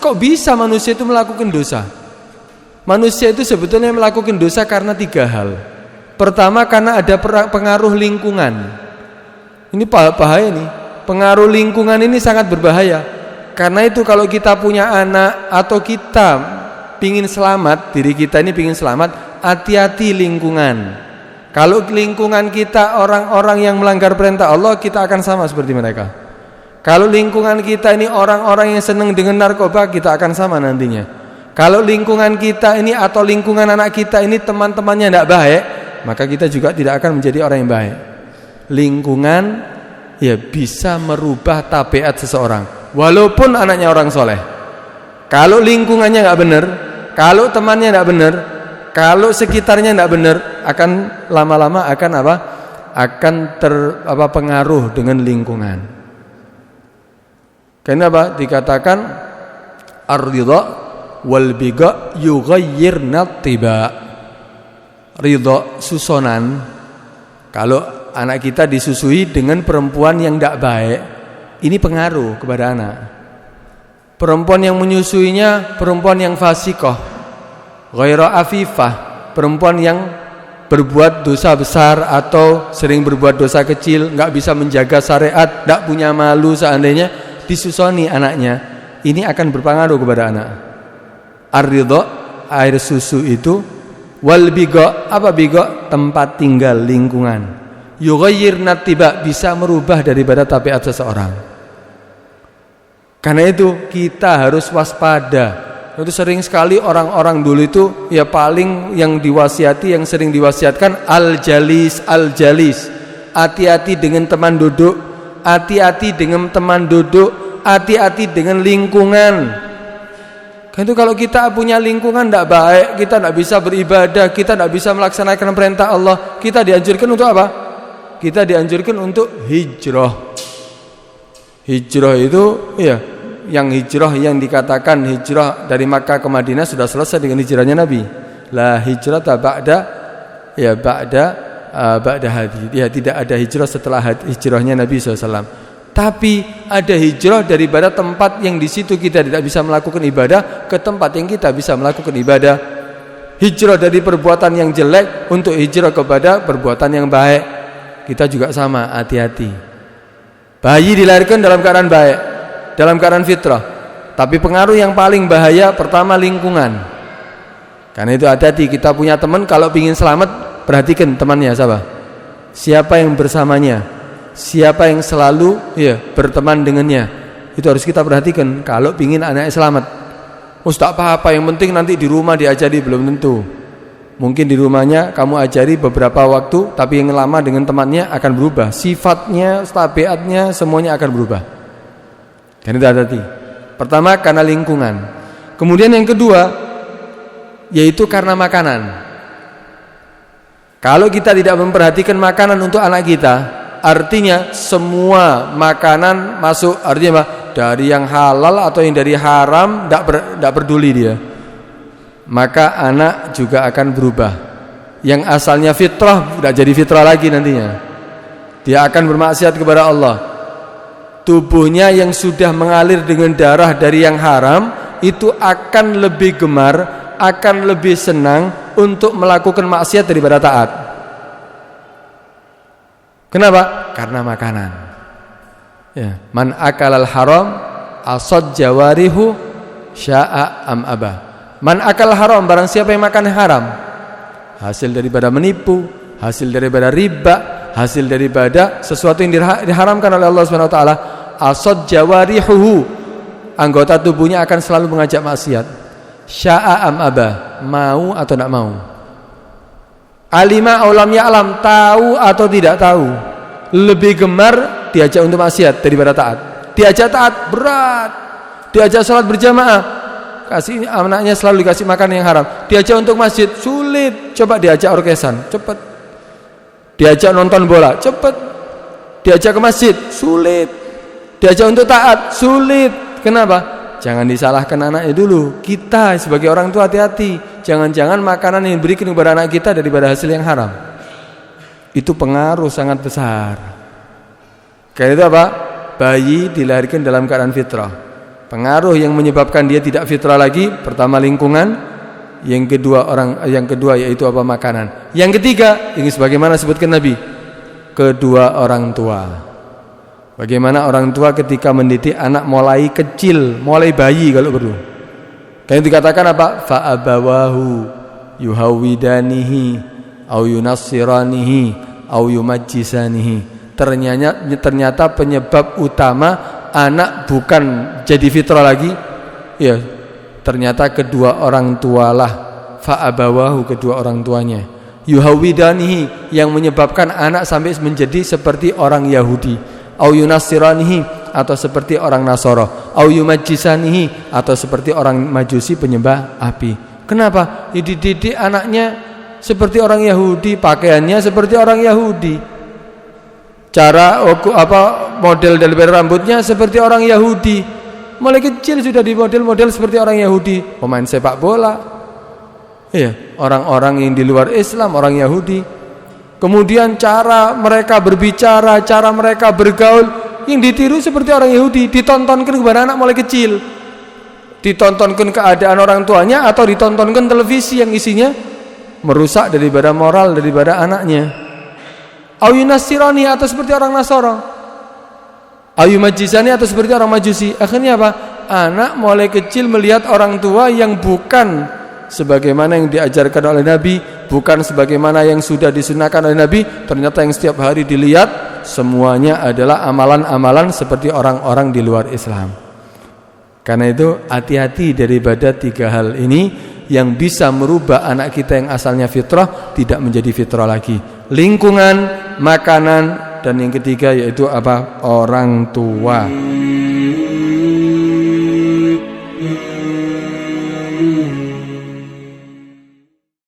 kok bisa manusia itu melakukan dosa? Manusia itu sebetulnya melakukan dosa karena 3 hal. Pertama, karena ada pengaruh lingkungan. Ini bahaya nih. Pengaruh lingkungan ini sangat berbahaya. Karena itu kalau kita punya anak atau kita pingin selamat, diri kita ini pingin selamat, hati-hati lingkungan. Kalau lingkungan kita orang-orang yang melanggar perintah Allah, kita akan sama seperti mereka. Kalau lingkungan kita ini orang-orang yang senang dengan narkoba, kita akan sama nantinya. Kalau lingkungan kita ini atau lingkungan anak kita ini teman-temannya tidak baik, maka kita juga tidak akan menjadi orang yang baik. Lingkungan ya bisa merubah tabiat seseorang, walaupun anaknya orang soleh. Kalau lingkungannya nggak benar, kalau temannya nggak benar, kalau sekitarnya tidak benar, akan lama-lama akan apa? Akan pengaruh dengan lingkungan. Kenapa dikatakan ar-ridha wal biga yughayyirna tiba? Ridha susunan. Kalau anak kita disusui dengan perempuan yang tidak baik, ini pengaruh kepada anak. Perempuan yang menyusuinya perempuan yang fasikoh, ghaira afifah, perempuan yang berbuat dosa besar atau sering berbuat dosa kecil, nggak bisa menjaga syariat, nggak punya malu, seandainya disusoni anaknya, ini akan berpengaruh kepada anak. Ar-ridha, air susu itu, wal biga, apa biga? Tempat tinggal, lingkungan. Yughayyirna tiba, bisa merubah daripada tabiat seseorang. Karena itu kita harus waspada. Itu sering sekali orang-orang dulu itu ya paling yang diwasiati, yang sering diwasiatkan al-jalis. Hati-hati dengan teman duduk, hati-hati dengan teman duduk, hati-hati dengan lingkungan. Kan itu kalau kita punya lingkungan tidak baik, kita tidak bisa beribadah, kita tidak bisa melaksanakan perintah Allah, kita dianjurkan untuk apa? Kita dianjurkan untuk hijrah. Hijrah itu ya, yang hijrah yang dikatakan hijrah dari Makkah ke Madinah sudah selesai dengan hijrahnya Nabi. La hijrata ba'da hadi. Ya, tidak ada hijrah setelah hijrahnya Nabi SAW. Tapi ada hijrah daripada tempat yang di situ kita tidak bisa melakukan ibadah ke tempat yang kita bisa melakukan ibadah. Hijrah dari perbuatan yang jelek untuk hijrah kepada perbuatan yang baik. Kita juga sama, hati-hati. Bayi dilahirkan dalam keadaan baik, dalam keadaan fitrah. Tapi pengaruh yang paling bahaya pertama lingkungan. Karena itu hati-hati, kita punya teman, kalau ingin selamat perhatikan temannya siapa. Siapa yang bersamanya, siapa yang selalu berteman dengannya. Itu harus kita perhatikan kalau ingin anaknya selamat. Tak apa-apa, yang penting nanti di rumah diajari, belum tentu. Mungkin di rumahnya kamu ajari beberapa waktu, tapi yang lama dengan temannya akan berubah. Sifatnya, tabiatnya, semuanya akan berubah. Dan itu hati-hati. Pertama karena lingkungan. Kemudian yang kedua yaitu karena makanan. Kalau kita tidak memperhatikan makanan untuk anak kita, artinya semua makanan masuk, artinya apa? Dari yang halal atau yang dari haram, tidak peduli dia. Maka anak juga akan berubah. Yang asalnya fitrah tidak jadi fitrah lagi nantinya. Dia akan bermaksiat kepada Allah. Tubuhnya yang sudah mengalir dengan darah dari yang haram itu akan lebih gemar, akan lebih senang untuk melakukan maksiat daripada taat. Kenapa? Karena makanan. Ya, man akalal haram asad jawarihu sya'a am abah. Man akal haram, barang siapa yang makan haram, hasil daripada menipu, hasil daripada riba, hasil daripada sesuatu yang diharamkan oleh Allah Subhanahu wa taala, asad jawarihuhu, anggota tubuhnya akan selalu mengajak maksiat. Sya'a am abah, mau atau tidak mau. Alima aulam ya'lam, tahu atau tidak tahu, lebih gemar diajak untuk maksiat daripada taat. Diajak taat berat, diajak salat berjamaah, kasih anaknya selalu dikasih makan yang haram. Diajak untuk masjid sulit, coba diajak orkesan, cepat. Diajak nonton bola, cepat. Diajak ke masjid sulit. Diajak untuk taat sulit. Kenapa? Jangan disalahkan anaknya dulu. Kita sebagai orang tua hati-hati. Jangan-jangan makanan yang diberikan kepada anak kita daripada hasil yang haram. Itu pengaruh sangat besar. Karena itu apa? Bayi dilahirkan dalam keadaan fitrah. Pengaruh yang menyebabkan dia tidak fitrah lagi, pertama lingkungan, yang kedua yaitu apa? Makanan. Yang ketiga, ini sebagaimana sebutkan Nabi, kedua orang tua. Bagaimana orang tua ketika mendidik anak mulai kecil, mulai bayi kalau perlu. Kayak dikatakan apa? Fa abawahu yuhawidanihi au yunassiranihi au yumajjisanihi. Ternyata penyebab utama anak bukan jadi fitrah lagi, ya ternyata kedua orang tualah. Fa abawahu, kedua orang tuanya. Yuhawidanihi, yang menyebabkan anak sampai menjadi seperti orang Yahudi. Au yunassiranihi, atau seperti orang Nasara. Au yumajjisanihi, atau seperti orang Majusi penyembah api. Kenapa? Ya, dididik anaknya seperti orang Yahudi, pakaiannya seperti orang Yahudi, cara model dari rambutnya seperti orang Yahudi. Mulai kecil sudah di model seperti orang Yahudi. Pemain sepak bola, iya, orang-orang yang di luar Islam, orang Yahudi. Kemudian cara mereka berbicara, cara mereka bergaul, yang ditiru seperti orang Yahudi. Ditontonkan kepada anak mulai kecil, ditontonkan keadaan orang tuanya, atau ditontonkan televisi yang isinya merusak daripada moral daripada anaknya. Au yunasirani, atau seperti orang Nasara. Au yumajjisani, atau seperti orang Majusi. Akhirnya apa? Anak mulai kecil melihat orang tua yang bukan sebagaimana yang diajarkan oleh Nabi, bukan sebagaimana yang sudah disunahkan oleh Nabi. Ternyata yang setiap hari dilihat semuanya adalah amalan-amalan seperti orang-orang di luar Islam. Karena itu hati-hati daripada tiga hal ini yang bisa merubah anak kita yang asalnya fitrah tidak menjadi fitrah lagi. Lingkungan, makanan, dan yang ketiga yaitu apa? Orang tua.